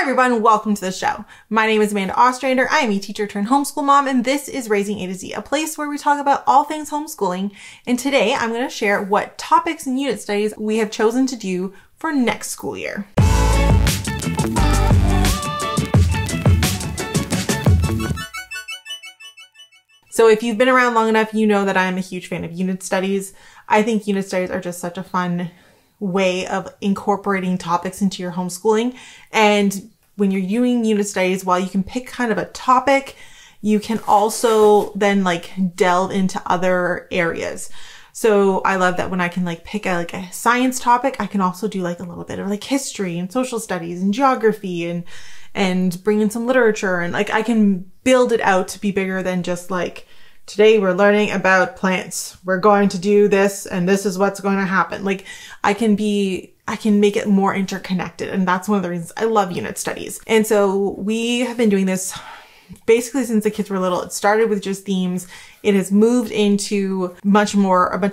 everyone, welcome to the show. My name is Amanda Ostrander. I am a teacher-turned-homeschool mom, and this is Raising A to Z, a place where we talk about all things homeschooling. And today I'm going to share what topics and unit studies we have chosen to do for next school year. So if you've been around long enough, you know that I'm a huge fan of unit studies. I think unit studies are just such a fun way of incorporating topics into your homeschooling. And when you're doing unit studies, while you can pick kind of a topic, you can also then delve into other areas. So I love that when I can pick a science topic, I can also do a little bit of history and social studies and geography and bring in some literature, and I can build it out to be bigger than just today we're learning about plants. We're going to do this and this is what's going to happen. I can make it more interconnected, and that's one of the reasons I love unit studies. And so we have been doing this basically since the kids were little. It started with just themes. It has moved into a much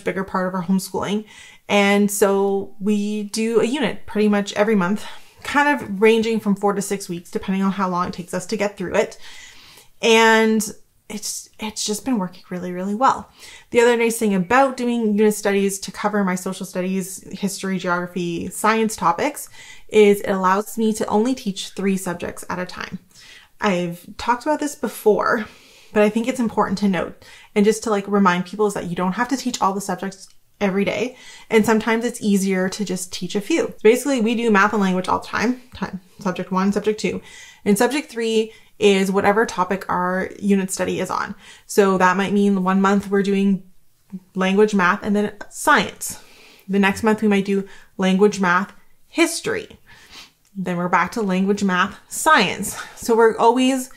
bigger part of our homeschooling. And so we do a unit pretty much every month, kind of ranging from 4 to 6 weeks, depending on how long it takes us to get through it. And it's just been working really, really well. The other nice thing about doing unit studies to cover my social studies, history, geography, science topics is it allows me to only teach 3 subjects at a time. I've talked about this before, but I think it's important to note and just to remind people is that you don't have to teach all the subjects every day. And sometimes it's easier to just teach a few. So basically we do math and language all the time. Subject 1, subject 2, and subject 3 is whatever topic our unit study is on. So that might mean 1 month we're doing language, math, and then science. The next month we might do language, math, history. Then we're back to language, math, science. So we're always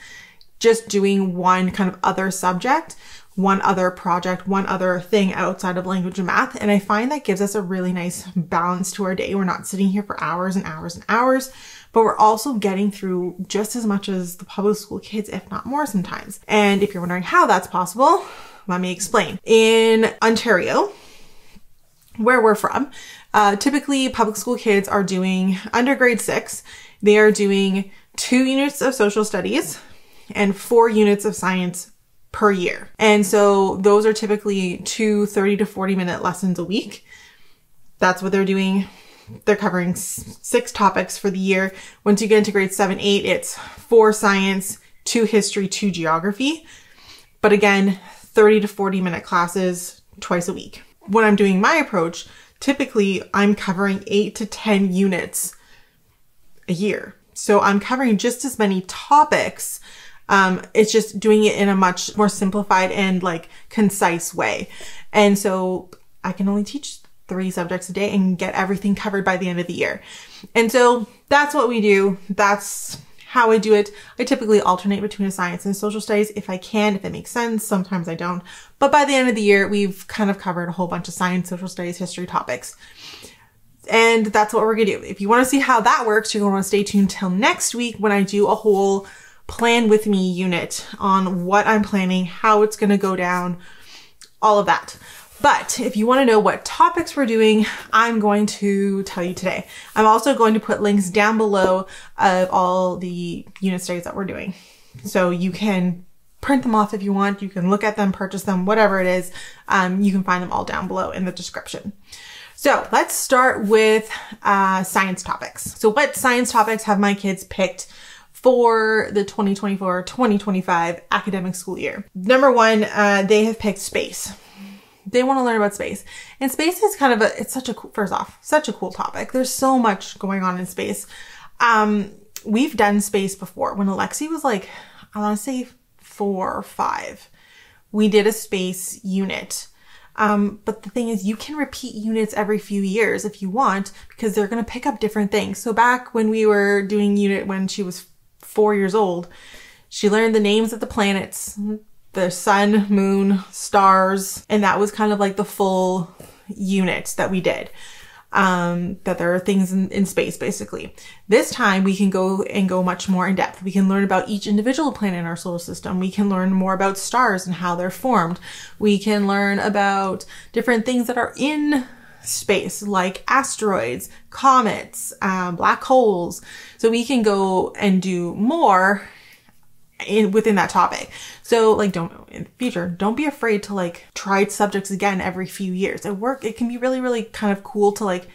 just doing one kind of other subject, one other project, one other thing outside of language and math. And I find that gives us a really nice balance to our day. We're not sitting here for hours and hours and hours, but we're also getting through just as much as the public school kids, if not more sometimes. And if you're wondering how that's possible, let me explain. In Ontario, where we're from, typically public school kids are doing, under grade 6, they are doing 2 units of social studies and 4 units of science per year. And so those are typically 2 30 to 40 minute lessons a week. That's what they're doing. They're covering 6 topics for the year. Once you get into grade 7, 8, it's 4 science, 2 history, 2 geography. But again, 30 to 40 minute classes twice a week. When I'm doing my approach, typically I'm covering 8 to 10 units a year. So I'm covering just as many topics. It's just doing it in a much more simplified and concise way. And so I can only teach 3 subjects a day and get everything covered by the end of the year. And so that's what we do. That's how I do it. I typically alternate between a science and social studies if I can, if it makes sense. Sometimes I don't. But by the end of the year, we've kind of covered a whole bunch of science, social studies, history topics. And that's what we're going to do. If you want to see how that works, you're going to want to stay tuned till next week when I do a whole plan with me unit on what I'm planning, how it's going to go down, all of that. But if you want to know what topics we're doing, I'm going to tell you today. I'm also going to put links down below of all the unit studies that we're doing. So you can print them off if you want. You can look at them, purchase them, whatever it is. You can find them all down below in the description. So let's start with science topics. So what science topics have my kids picked for the 2024-2025 academic school year? Number 1, they have picked space. They want to learn about space. And space is kind of it's such a cool topic. There's so much going on in space. We've done space before. When Alexi was I want to say 4 or 5, we did a space unit. But the thing is, you can repeat units every few years if you want, because they're going to pick up different things. So back when we were doing unit when she was 4 years old, she learned the names of the planets, the sun, moon, stars, and that was kind of the full unit that we did. That there are things in space, basically. This time we can go much more in depth. We can learn about each individual planet in our solar system. We can learn more about stars and how they're formed. We can learn about different things that are in space, like asteroids, comets, black holes. So we can go and do more within that topic. So like, in the future, don't be afraid to like try subjects again every few years. It can be really, really kind of cool to like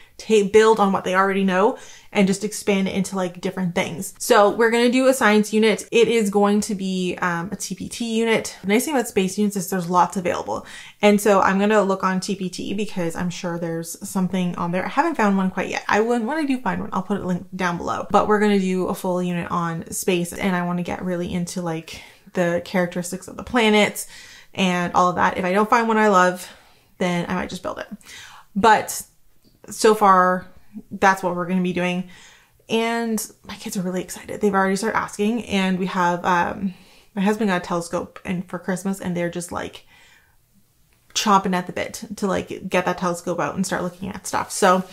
build on what they already know and just expand it into like different things. So we're going to do a science unit. It is going to be a TPT unit. The nice thing about space units is there's lots available. And so I'm going to look on TPT because I'm sure there's something on there. I haven't found one quite yet. When I do find one, I'll put a link down below. But we're going to do a full unit on space, and I want to get really into like the characteristics of the planets and all of that. If I don't find one I love, then I might just build it. But so far, that's what we're going to be doing. And my kids are really excited. They've already started asking, and we have, my husband got a telescope for Christmas, and they're just like chomping at the bit to like get that telescope out and start looking at stuff. So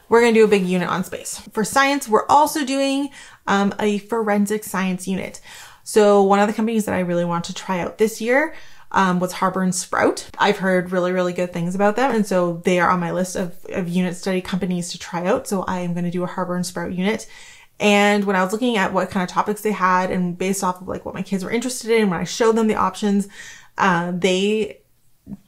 we're going to do a big unit on space. For science, we're also doing a forensic science unit. So one of the companies that I really want to try out this year was Harbor and Sprout. I've heard really, really good things about them. And so they are on my list of unit study companies to try out. So I am going to do a Harbor and Sprout unit. And when I was looking at what kind of topics they had and based off of like what my kids were interested in, when I showed them the options, they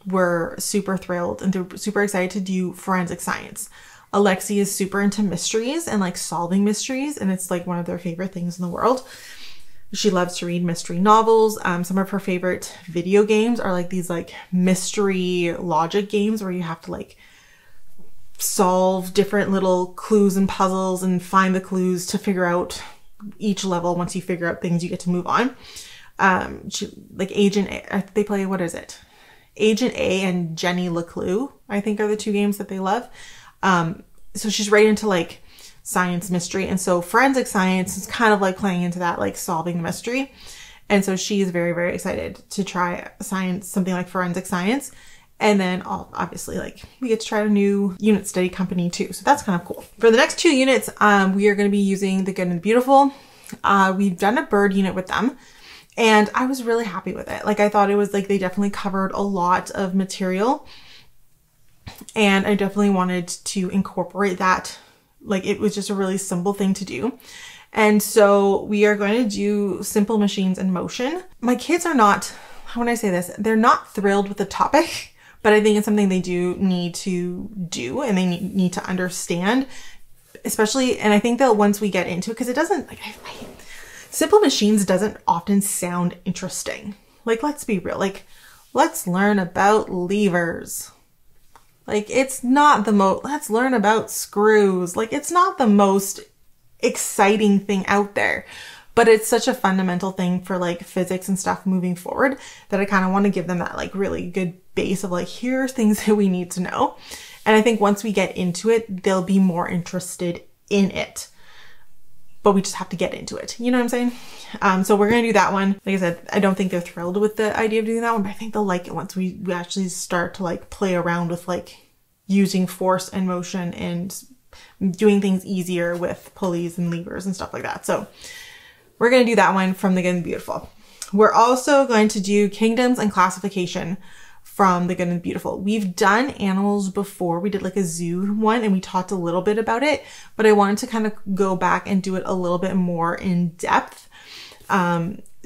were super thrilled and they're super excited to do forensic science. Alexi is super into mysteries and like solving mysteries, and it's like one of their favorite things in the world. She loves to read mystery novels. Some of her favorite video games are like these like mystery logic games where you have to like solve different little clues and puzzles and find the clues to figure out each level. Once you figure out things, you get to move on. She like Agent A, they play, what is it? Agent A and Jenny LeClue, I think, are the two games that they love. So she's right into like science mystery. And so forensic science is kind of like playing into that, like solving the mystery. And so she is very, very excited to try science, something like forensic science. And then obviously like we get to try a new unit study company too. So that's kind of cool. For the next 2 units, we are going to be using The Good and the Beautiful. We've done a bird unit with them and I was really happy with it. Like I thought it was like, they definitely covered a lot of material and I definitely wanted to incorporate that. Like it was just a really simple thing to do. And so we are going to do simple machines in motion. My kids are not, how would I say this? They're not thrilled with the topic, but I think it's something they do need to do and they need to understand, especially, and I think that once we get into it, because it doesn't, like, simple machines doesn't often sound interesting. Like, let's be real, like, let's learn about levers. Like, it's not the most, let's learn about screws. Like, it's not the most exciting thing out there, but it's such a fundamental thing for like physics and stuff moving forward that I kind of want to give them that like really good base of like, here are things that we need to know. And I think once we get into it, they'll be more interested in it, but we just have to get into it. You know what I'm saying? So we're going to do that one. Like I said, I don't think they're thrilled with the idea of doing that one, but I think they'll like it once we actually start to like play around with like using force and motion and doing things easier with pulleys and levers and stuff like that. So we're going to do that one from The Good and the Beautiful. We're also going to do kingdoms and classification from The Good and the Beautiful. We've done animals before. We did like a zoo one and we talked a little bit about it, but I wanted to kind of go back and do it a little bit more in depth.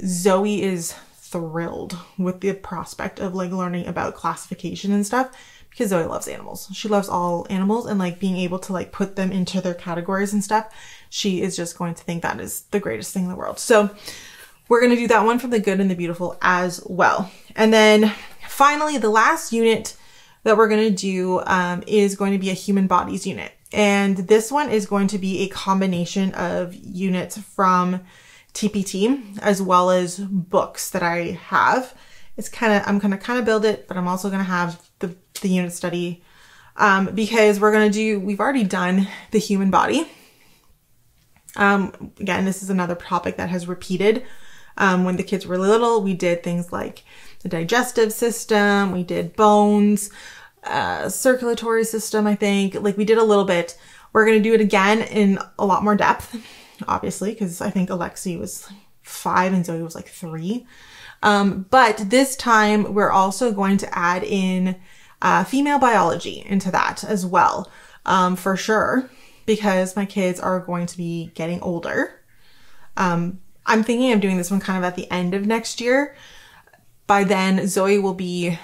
Zoe is thrilled with the prospect of like learning about classification and stuff because Zoe loves animals. She loves all animals and like being able to like put them into their categories and stuff. She is just going to think that is the greatest thing in the world. So we're going to do that one from The Good and the Beautiful as well. And then finally, the last unit that we're going to do is going to be a human bodies unit. And this one is going to be a combination of units from TPT as well as books that I have. It's kind of, I'm going to kind of build it, but I'm also going to have the unit study because we're going to do, we've already done the human body. Again, this is another topic that has repeated. When the kids were little, we did things like the digestive system, we did bones, circulatory system, I think. Like we did a little bit. We're going to do it again in a lot more depth, obviously, because I think Alexi was 5 and Zoe was like 3. But this time we're also going to add in female biology into that as well, for sure, because my kids are going to be getting older. I'm thinking of doing this one kind of at the end of next year. By then, Zoe will be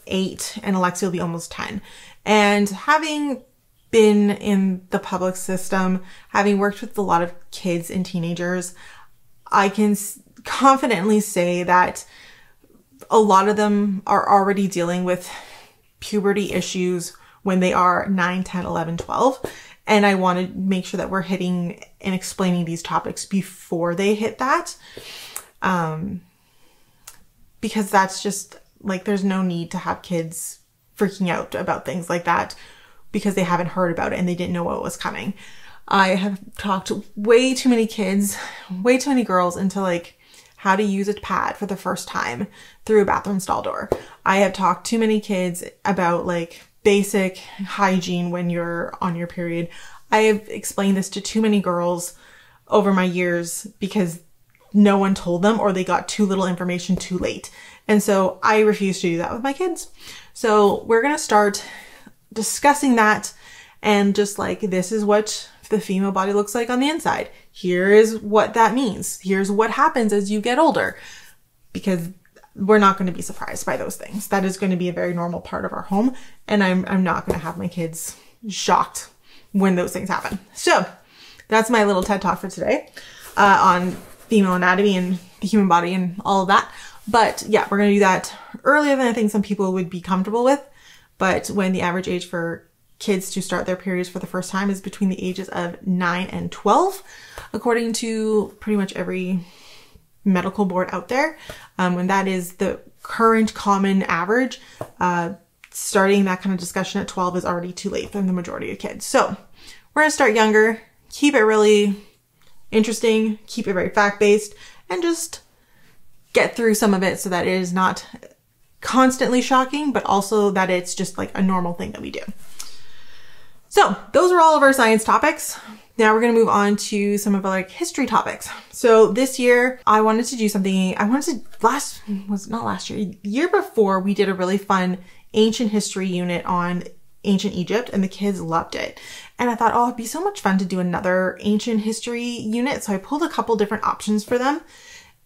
8 and Alexia will be almost 10. And having been in the public system, having worked with a lot of kids and teenagers, I can confidently say that a lot of them are already dealing with puberty issues when they are 9, 10, 11, 12. And I want to make sure that we're hitting and explaining these topics before they hit that. Because that's just like, there's no need to have kids freaking out about things like that because they haven't heard about it and they didn't know what was coming. I have talked to way too many kids, way too many girls into like how to use a pad for the first time through a bathroom stall door. I have talked to too many kids about like basic hygiene when you're on your period. I have explained this to too many girls over my years because no one told them or they got too little information too late. And so I refuse to do that with my kids. So we're going to start discussing that and just like, this is what the female body looks like on the inside. Here is what that means. Here's what happens as you get older, because we're not going to be surprised by those things. That is going to be a very normal part of our home. And I'm not going to have my kids shocked when those things happen. So that's my little TED talk for today, on female anatomy and the human body and all of that. But yeah, we're going to do that earlier than I think some people would be comfortable with. But when the average age for kids to start their periods for the first time is between the ages of 9 and 12, according to pretty much every medical board out there. When that is the current common average, starting that kind of discussion at 12 is already too late for the majority of kids. So we're going to start younger, keep it really interesting, keep it very fact-based, and just get through some of it so that it is not constantly shocking, but also that it's just like a normal thing that we do. So those are all of our science topics. Now we're going to move on to some of our like history topics. So this year I wanted to do something, year before we did a really fun ancient history unit on ancient Egypt and the kids loved it. And I thought, oh, it'd be so much fun to do another ancient history unit. So I pulled a couple different options for them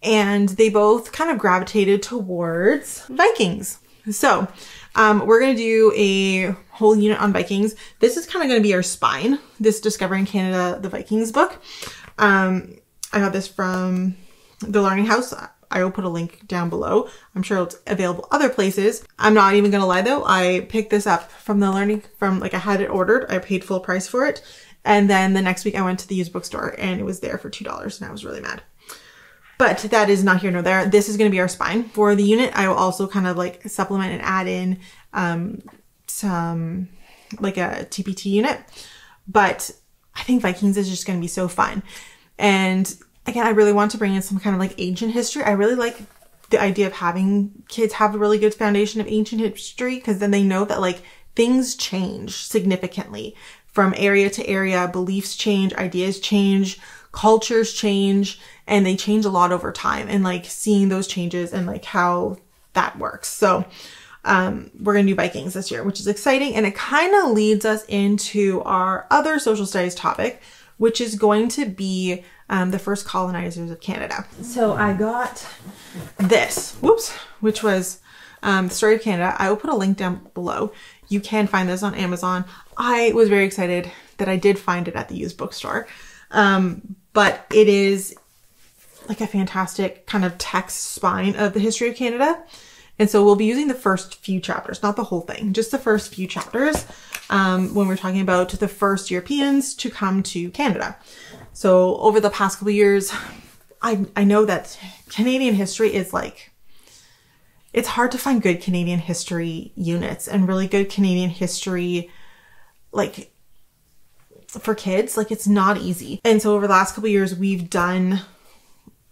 and they both kind of gravitated towards Vikings. So we're going to do a whole unit on Vikings. This is kind of going to be our spine, this Discovering Canada, the Vikings book. I got this from the Learning House. I will put a link down below. I'm sure it's available other places. I'm not even going to lie though. I picked this up from the I had it ordered. I paid full price for it. And then the next week I went to the used bookstore and it was there for $2 and I was really mad. But that is not here nor there. This is going to be our spine. For the unit, I will also kind of like supplement and add in some like a TPT unit. But I think Vikings is just going to be so fun. And again, I really want to bring in some kind of like ancient history. I really like the idea of having kids have a really good foundation of ancient history because then they know that like things change significantly from area to area. Beliefs change, ideas change, cultures change, and they change a lot over time, and like seeing those changes and like how that works. So we're going to do Vikings this year, which is exciting. And it kind of leads us into our other social studies topic, which is going to be the first colonizers of Canada. So I got this, which was the story of Canada. I will put a link down below. You can find this on Amazon. I was very excited that I did find it at the used bookstore. But it is like a fantastic kind of text spine of the history of Canada. And so we'll be using the first few chapters, not the whole thing, just the first few chapters when we're talking about the first Europeans to come to Canada. So over the past couple of years, I know that Canadian history is like, it's hard to find good Canadian history units and really good Canadian history, like for kids, like it's not easy. And so over the last couple of years,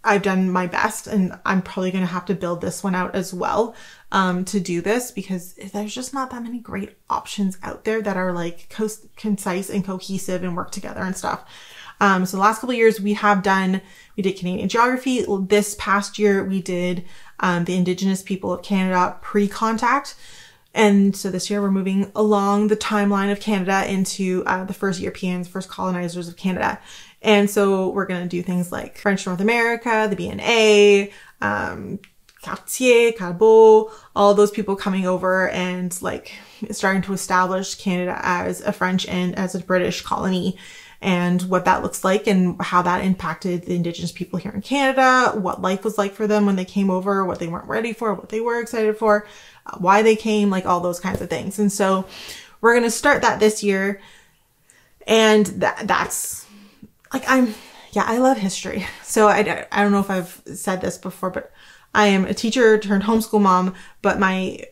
I've done my best, and I'm probably going to have to build this one out as well to do this because there's just not that many great options out there that are like concise and cohesive and work together and stuff. So the last couple of years we did Canadian geography. This past year we did the Indigenous people of Canada pre-contact. And so this year we're moving along the timeline of Canada into the first Europeans, first colonizers of Canada. And so we're going to do things like French North America, the BNA, Cartier, Cabot, all those people coming over and like starting to establish Canada as a French and as a British colony, and what that looks like and how that impacted the Indigenous people here in Canada, what life was like for them when they came over, what they weren't ready for, what they were excited for, why they came, like all those kinds of things. And so we're going to start that this year. And that's like, I love history. So I don't know if I've said this before, but I am a teacher turned homeschool mom, but my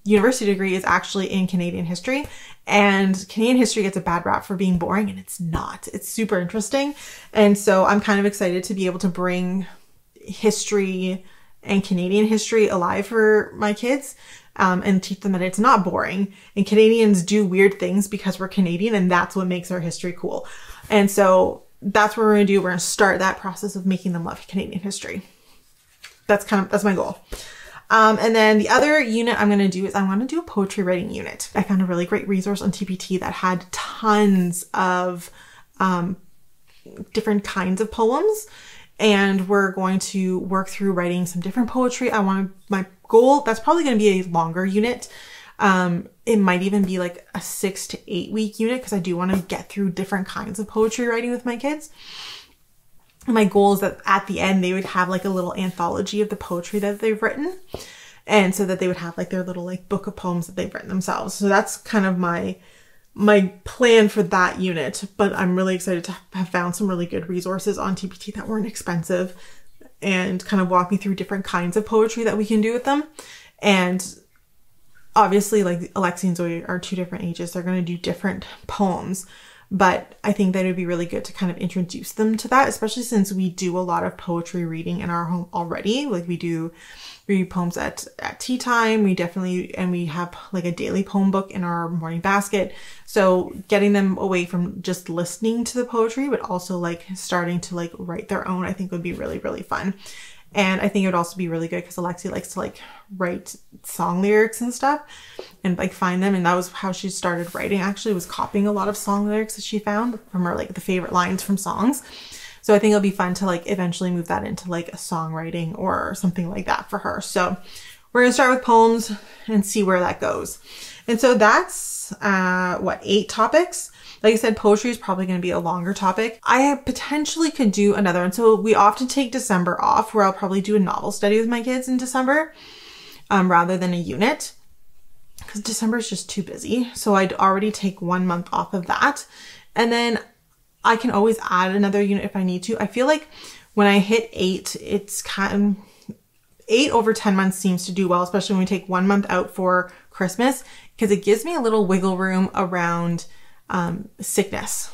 university degree is actually in Canadian history, and Canadian history gets a bad rap for being boring, and it's not. It's super interesting. And so I'm kind of excited to be able to bring history and Canadian history alive for my kids, and teach them that it's not boring. And Canadians do weird things because we're Canadian, and that's what makes our history cool. And so that's what we're going to do. We're going to start that process of making them love Canadian history. That's my goal. And then the other unit I'm going to do is I want to do a poetry writing unit. I found a really great resource on TPT that had tons of different kinds of poems. And we're going to work through writing some different poetry. My goal, that's probably going to be a longer unit. It might even be like a 6 to 8 week unit, because I do want to get through different kinds of poetry writing with my kids. My goal is that at the end, they would have like a little anthology of the poetry that they've written. And so that they would have like their little like book of poems that they've written themselves. So that's kind of my plan for that unit. But I'm really excited to have found some really good resources on TPT that weren't expensive, and kind of walk me through different kinds of poetry that we can do with them. And obviously, like Alexi and Zoe are 2 different ages. They're going to do different poems. But I think that it would be really good to kind of introduce them to that, especially since we do a lot of poetry reading in our home already. Like we read poems at tea time. We have like a daily poem book in our morning basket. So getting them away from just listening to the poetry, but also like starting to like write their own, I think would be really, really fun. And I think it would also be really good because Alexi likes to like write song lyrics and stuff and like find them. And that was how she started writing, actually, was copying a lot of song lyrics that she found from her, like the favorite lines from songs. So I think it'll be fun to like eventually move that into like a songwriting or something like that for her. So we're going to start with poems and see where that goes. And so that's 8 topics. Like I said, poetry is probably going to be a longer topic. I potentially could do another one. So we often take December off, where I'll probably do a novel study with my kids in December, rather than a unit, because December is just too busy. So I'd already take 1 month off of that. And then I can always add another unit if I need to. I feel like when I hit 8, it's kind of 8 over 10 months seems to do well, especially when we take 1 month out for Christmas, because it gives me a little wiggle room around sickness,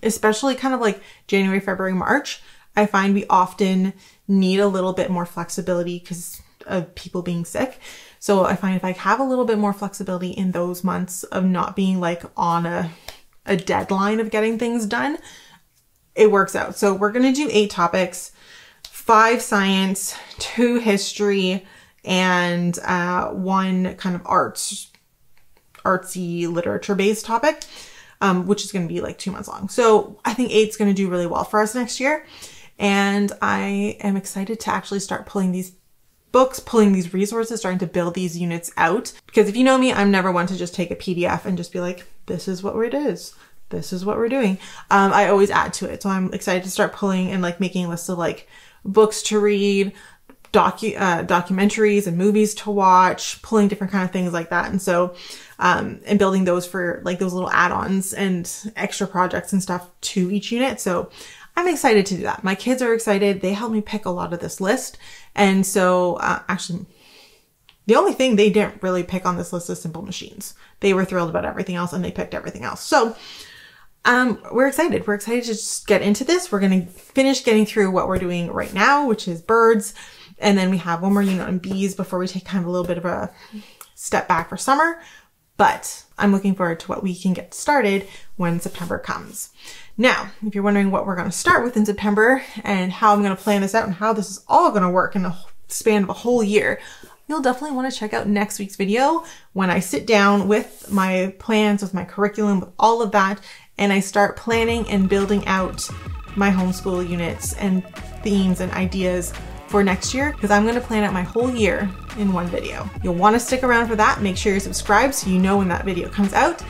especially kind of like January, February, March. I find we often need a little bit more flexibility because of people being sick. So I find if I have a little bit more flexibility in those months of not being like on a deadline of getting things done, it works out. So we're going to do 8 topics, 5 science, 2 history, and 1 kind of artsy literature based topic. Which is going to be like 2 months long. So I think 8's going to do really well for us next year. And I am excited to actually start pulling these books, pulling these resources, starting to build these units out. Because if you know me, I'm never one to just take a PDF and just be like, this is what it is. This is what we're doing. I always add to it. So I'm excited to start pulling and like making lists of like books to read, documentaries and movies to watch, pulling different kind of things like that. And so, and building those for like those little add-ons and extra projects and stuff to each unit. So I'm excited to do that. My kids are excited. They helped me pick a lot of this list. And so, actually, the only thing they didn't really pick on this list is simple machines. They were thrilled about everything else and they picked everything else. So, we're excited. We're excited to just get into this. We're going to finish getting through what we're doing right now, which is birds. And then we have 1 more unit on bees before we take kind of a little bit of a step back for summer. But I'm looking forward to what we can get started when September comes. Now, if you're wondering what we're going to start with in September and how I'm going to plan this out and how this is all going to work in the span of a whole year, you'll definitely want to check out next week's video when I sit down with my plans, with my curriculum, with all of that, and I start planning and building out my homeschool units and themes and ideas for next year, because I'm going to plan out my whole year in one video. You'll want to stick around for that. Make sure you're subscribed so you know when that video comes out.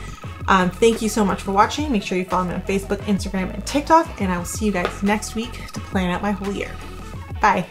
Thank you so much for watching. Make sure you follow me on Facebook, Instagram, and TikTok, and I will see you guys next week to plan out my whole year. Bye.